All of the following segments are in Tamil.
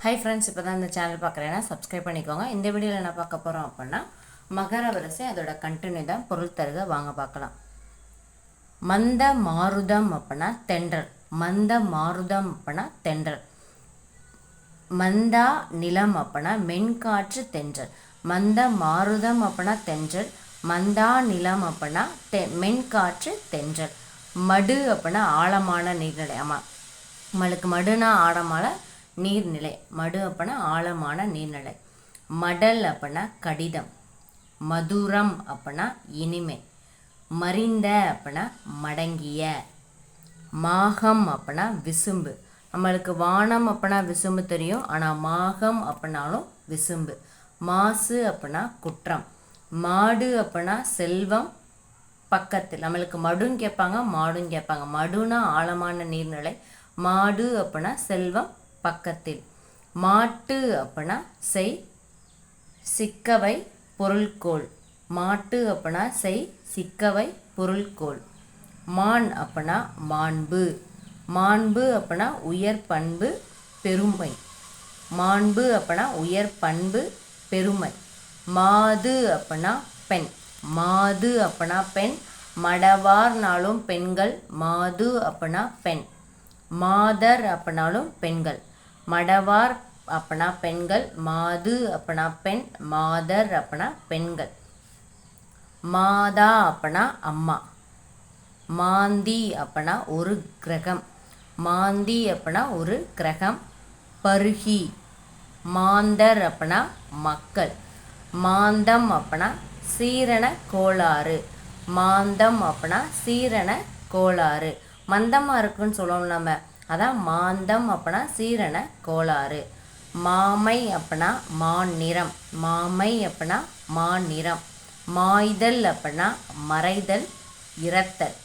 ஹை ஃப்ரெண்ட்ஸ், இப்போ தான் இந்த சேனல் பார்க்குறேன்னா சப்ஸ்கிரைப் பண்ணிக்கோங்க. இந்த வீடியோவில் என்ன பார்க்க போகிறோம் அப்படின்னா மகர வரிசை, அதோட கண்டினியூ தான். பொருள் தருக, வாங்க பார்க்கலாம். மந்த மாருதம் அப்படின்னா தென்றல். மந்த மாருதம் அப்படின்னா தென்றல். மந்தா நிலம் அப்படின்னா மென்காற்று தென்றல். மந்த மாருதம் அப்படின்னா தென்றல். மந்தா நிலம் அப்படின்னா மென்காற்று தென்றல். மடு அப்படின்னா ஆழமான நீர்நிலை. ஆமாம், நம்மளுக்கு மடுனா ஆழமான நீர்நிலை. மடு அப்படின்னா ஆழமான நீர்நிலை. மடல் அப்படின்னா கடிதம். மதுரம் அப்படின்னா இனிமை. மறிந்த அப்படின்னா மடங்கிய. மாகம் அப்படின்னா விசும்பு. நம்மளுக்கு வானம் அப்படின்னா விசும்பு தெரியும், ஆனால் மாகம் அப்படின்னாலும் விசும்பு. மாசு அப்படின்னா குற்றம். மாடு அப்படின்னா செல்வம் பக்கத்தில். நம்மளுக்கு மடுன்னு கேட்பாங்க, மாடுன்னு கேட்பாங்க. மடுனா ஆழமான நீர்நிலை, மாடு அப்படின்னா செல்வம் பக்கத்தில். மாட்டு அப்படின்னா செய் சிக்கவை பொருள்கோள். மாட்டு அப்படின்னா செய் சிக்கவை பொருள்கோள். மான் அப்படின்னா மாண்பு. மாண்பு அப்படின்னா உயர் பண்பு பெருமை. மாண்பு அப்படின்னா உயர் பண்பு பெருமை. மாது அப்படின்னா பெண். மாது அப்படின்னா பெண். மடவார்னாலும் பெண்கள். மாது அப்படின்னா பெண். மாதர் அப்படின்னாலும் பெண்கள். மடவார் அப்படின்னா பெண்கள். மாது அப்படின்னா பெண். மாதர் அப்படின்னா பெண்கள். மாதா அப்படின்னா அம்மா. மாந்தி அப்படின்னா ஒரு கிரகம். மாந்தி அப்படின்னா ஒரு கிரகம். பருகி. மாந்தர் அப்படின்னா மக்கள். மாந்தம் அப்படின்னா சீரண கோளாறு. மாந்தம் அப்படின்னா சீரண கோளாறு. மந்தமாக இருக்குன்னு சொல்லுவோம் நம்ம, அதான் மாந்தம் அப்படின்னா சீரண கோளாறு. மாமை அப்படின்னா மாநிறம். மாமை அப்படின்னா மாநிறம். மாய்தல் அப்படின்னா மறைதல் இறத்தல்.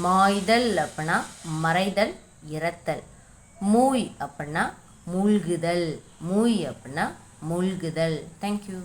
மாய்தல் அப்படின்னா மறைதல் இறத்தல். மூய் அப்படின்னா மூழ்குதல். மூய் அப்படின்னா மூழ்குதல். தேங்க்யூ.